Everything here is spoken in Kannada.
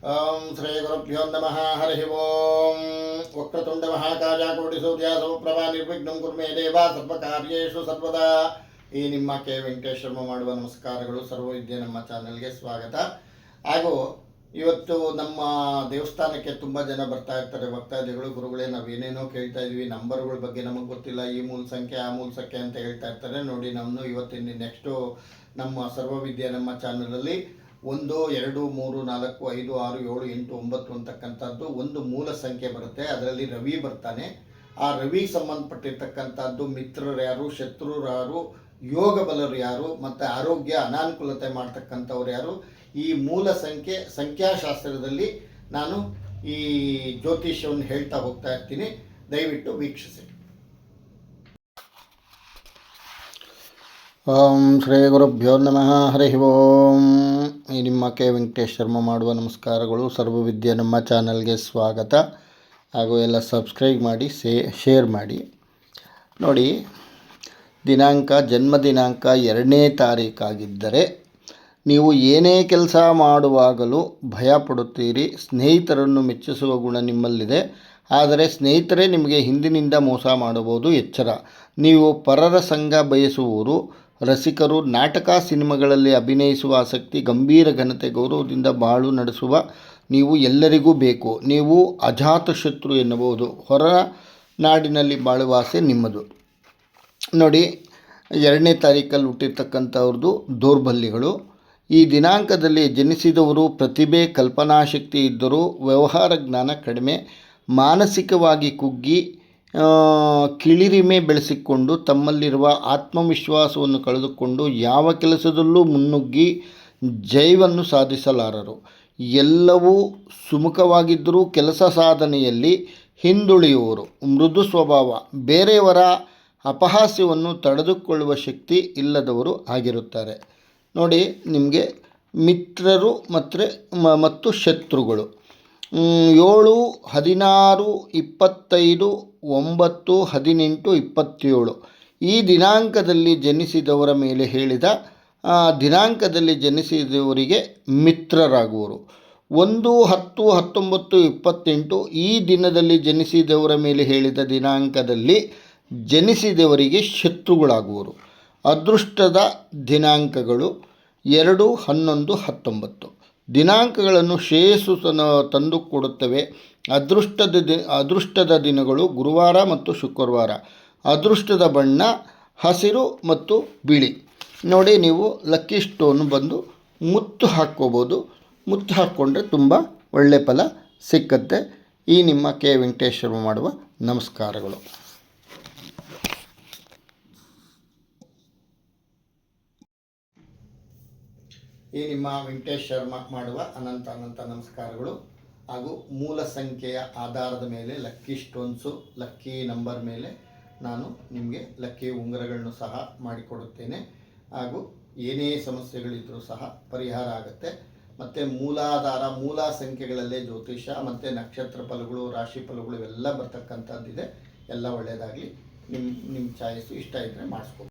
ಓಂ ಶ್ರೀ ಗುರುಭ್ಯೋ ನಮಃ. ಹರಿ ಓಂ. ವಕ್ರತುಂಡ ಮಹಾಕಾಯ ಕೋಟಿ ಸೂರ್ಯ ಸಮಪ್ರಭಾ ನಿರ್ವಿಘ್ನಂ ಕುರ್ಮೇ ದೇವ ಸರ್ವಕಾರ್ಯೇಷು ಸರ್ವದಾ. ಈ ನಿಮ್ಮ ಕೆ ವೆಂಕಟೇಶ್ ಶರ್ಮ ಮಾಡುವ ನಮಸ್ಕಾರಗಳು. ಸರ್ವವಿದ್ಯೆ ನಮ್ಮ ಚಾನಲ್ಗೆ ಸ್ವಾಗತ. ಹಾಗೂ ಇವತ್ತು ನಮ್ಮ ದೇವಸ್ಥಾನಕ್ಕೆ ತುಂಬ ಜನ ಬರ್ತಾ ಇರ್ತಾರೆ ಭಕ್ತಾದಿಗಳು. ಗುರುಗಳೇ, ನಾವೇನೇನೋ ಕೇಳ್ತಾ ಇದ್ವಿ, ನಂಬರ್ಗಳ ಬಗ್ಗೆ ನಮಗೆ ಗೊತ್ತಿಲ್ಲ, ಈ ಮೂಲ ಸಂಖ್ಯೆ ಆ ಮೂಲ ಸಂಖ್ಯೆ ಅಂತ ಹೇಳ್ತಾ ಇರ್ತಾರೆ. ನೋಡಿ, ನಮ್ಮನ್ನು ಇವತ್ತಿನ ನೆಕ್ಸ್ಟು ನಮ್ಮ ಸರ್ವವಿದ್ಯೆ ನಮ್ಮ ಚಾನಲಲ್ಲಿ 1, 2, 3, 4, 5, 6, 7, 8, 9 ಅಂತಕ್ಕಂಥದ್ದು ಒಂದು ಮೂಲ ಸಂಖ್ಯೆ ಬರುತ್ತೆ. ಅದರಲ್ಲಿ ರವಿ ಬರ್ತಾನೆ. ಆ ರವಿಗೆ ಸಂಬಂಧಪಟ್ಟಿರ್ತಕ್ಕಂಥದ್ದು ಮಿತ್ರರು ಯಾರು, ಶತ್ರುರು ಯಾರು, ಯೋಗ ಬಲರು ಯಾರು, ಮತ್ತು ಆರೋಗ್ಯ ಅನಾನುಕೂಲತೆ ಮಾಡ್ತಕ್ಕಂಥವ್ರು ಯಾರು, ಈ ಮೂಲ ಸಂಖ್ಯೆ ಸಂಖ್ಯಾಶಾಸ್ತ್ರದಲ್ಲಿ ನಾನು ಈ ಜ್ಯೋತಿಷ್ಯವನ್ನು ಹೇಳ್ತಾ ಹೋಗ್ತಾ ಇರ್ತೀನಿ. ದಯವಿಟ್ಟು ವೀಕ್ಷಿಸಿ. ಓಂ ಶ್ರೀ ಗುರುಭ್ಯೋ ನಮಃ. ಹರಿ ಓಂ. ಈ ನಿಮ್ಮ ಕೆ ವೆಂಕಟೇಶ್ ಶರ್ಮ ಮಾಡುವ ನಮಸ್ಕಾರಗಳು. ಸರ್ವವಿದ್ಯೆ ನಮ್ಮ ಚಾನಲ್ಗೆ ಸ್ವಾಗತ. ಹಾಗೂ ಎಲ್ಲ ಸಬ್ಸ್ಕ್ರೈಬ್ ಮಾಡಿ, ಶೇರ್ ಮಾಡಿ. ನೋಡಿ, ಜನ್ಮ ದಿನಾಂಕ 2ನೇ ತಾರೀಕಾಗಿದ್ದರೆ ನೀವು ಏನೇ ಕೆಲಸ ಮಾಡುವಾಗಲೂ ಭಯಪಡುತ್ತೀರಿ. ಸ್ನೇಹಿತರನ್ನು ಮೆಚ್ಚಿಸುವ ಗುಣ ನಿಮ್ಮಲ್ಲಿದೆ, ಆದರೆ ಸ್ನೇಹಿತರೇ ನಿಮಗೆ ಹಿಂದಿನಿಂದ ಮೋಸ ಮಾಡಬಹುದು. ಎಚ್ಚರ. ನೀವು ಪರರ ಸಂಘ ಬಯಸುವವರು, ರಸಿಕರು, ನಾಟಕ ಸಿನಿಮಾಗಳಲ್ಲಿ ಅಭಿನಯಿಸುವ ಆಸಕ್ತಿ, ಗಂಭೀರ ಘನತೆ, ಗೌರವದಿಂದ ಬಾಳು ನಡೆಸುವ ನೀವು ಎಲ್ಲರಿಗೂ ಬೇಕು. ನೀವು ಅಜಾತಶತ್ರು ಎನ್ನಬಹುದು. ಹೊರ ನಾಡಿನಲ್ಲಿ ಬಾಳುವ ಆಸೆ ನಿಮ್ಮದು. ನೋಡಿ, 2ನೇ ತಾರೀಕಲ್ಲಿ ಹುಟ್ಟಿರ್ತಕ್ಕಂಥವ್ರದ್ದು ದೌರ್ಬಲ್ಯಗಳು. ಈ ದಿನಾಂಕದಲ್ಲಿ ಜನಿಸಿದವರು ಪ್ರತಿಭೆ, ಕಲ್ಪನಾಶಕ್ತಿ ಇದ್ದರೂ ವ್ಯವಹಾರ ಜ್ಞಾನ ಕಡಿಮೆ, ಮಾನಸಿಕವಾಗಿ ಕುಗ್ಗಿ ಕಿಳಿರಿಮೆ ಬೆಳೆಸಿಕೊಂಡು ತಮ್ಮಲ್ಲಿರುವ ಆತ್ಮವಿಶ್ವಾಸವನ್ನು ಕಳೆದುಕೊಂಡು ಯಾವ ಕೆಲಸದಲ್ಲೂ ಮುನ್ನುಗ್ಗಿ ಜಯವನ್ನು ಸಾಧಿಸಲಾರರು. ಎಲ್ಲವೂ ಸುಮುಖವಾಗಿದ್ದರೂ ಕೆಲಸ ಸಾಧನೆಯಲ್ಲಿ ಹಿಂದುಳಿಯುವರು. ಮೃದು ಸ್ವಭಾವ, ಬೇರೆಯವರ ಅಪಹಾಸ್ಯವನ್ನು ತಡೆದುಕೊಳ್ಳುವ ಶಕ್ತಿ ಇಲ್ಲದವರು ಆಗಿರುತ್ತಾರೆ. ನೋಡಿ, ನಿಮಗೆ ಮಿತ್ರರು ಮತ್ತು ಶತ್ರುಗಳು 7, 16, 25, 9, 18, 27 ಈ ದಿನಾಂಕದಲ್ಲಿ ಜನಿಸಿದವರ ಮೇಲೆ ಹೇಳಿದ ದಿನಾಂಕದಲ್ಲಿ ಜನಿಸಿದವರಿಗೆ ಮಿತ್ರರಾಗುವರು. 1, 10, 19, 28 ಈ ದಿನದಲ್ಲಿ ಜನಿಸಿದವರ ಮೇಲೆ ಹೇಳಿದ ದಿನಾಂಕದಲ್ಲಿ ಜನಿಸಿದವರಿಗೆ ಶತ್ರುಗಳಾಗುವರು. ಅದೃಷ್ಟದ ದಿನಾಂಕಗಳು 2, 11, 19 ದಿನಾಂಕಗಳನ್ನು ಶ್ರೇಯಸ್ಸು ತಂದುಕೊಡುತ್ತವೆ. ಅದೃಷ್ಟದ ದಿನಗಳು ಗುರುವಾರ ಮತ್ತು ಶುಕ್ರವಾರ. ಅದೃಷ್ಟದ ಬಣ್ಣ ಹಸಿರು ಮತ್ತು ಬಿಳಿ. ನೋಡಿ, ನೀವು ಲಕ್ಕಿ ಸ್ಟೋನ್ ಬಂದು ಮುತ್ತು ಹಾಕ್ಕೋಬೋದು. ಮುತ್ತು ಹಾಕ್ಕೊಂಡ್ರೆ ತುಂಬ ಒಳ್ಳೆಯ ಫಲ ಸಿಕ್ಕತ್ತೆ. ಈ ನಿಮ್ಮ ಕೆ ವೆಂಕಟೇಶ್ ಶರ್ಮ ಮಾಡುವ ನಮಸ್ಕಾರಗಳು. ಈ ನಿಮ್ಮ ವೆಂಕಟೇಶ್ ಶರ್ಮ ಮಾಡುವ ಅನಂತ ನಮಸ್ಕಾರಗಳು. ಹಾಗೂ ಮೂಲ ಸಂಖ್ಯೆಯ ಆಧಾರದ ಮೇಲೆ ಲಕ್ಕಿ ಸ್ಟೋನ್ಸು, ಲಕ್ಕಿ ನಂಬರ್ ಮೇಲೆ ನಾನು ನಿಮಗೆ ಲಕ್ಕಿ ಉಂಗುರಗಳನ್ನು ಸಹ ಮಾಡಿಕೊಡುತ್ತೇನೆ. ಹಾಗೂ ಏನೇ ಸಮಸ್ಯೆಗಳಿದ್ದರೂ ಸಹ ಪರಿಹಾರ ಆಗುತ್ತೆ. ಮತ್ತು ಮೂಲ ಸಂಖ್ಯೆಗಳಲ್ಲೇ ಜ್ಯೋತಿಷ ಮತ್ತು ನಕ್ಷತ್ರ ಫಲಗಳು, ರಾಶಿ ಫಲಗಳು ಇವೆಲ್ಲ ಬರ್ತಕ್ಕಂಥದ್ದಿದೆ. ಎಲ್ಲ ಒಳ್ಳೆಯದಾಗಲಿ. ನಿಮ್ಮ ಚಾಯ್ಸು ಇಷ್ಟ ಇದ್ದರೆ ಮಾಡಿಸ್ಬೋದು.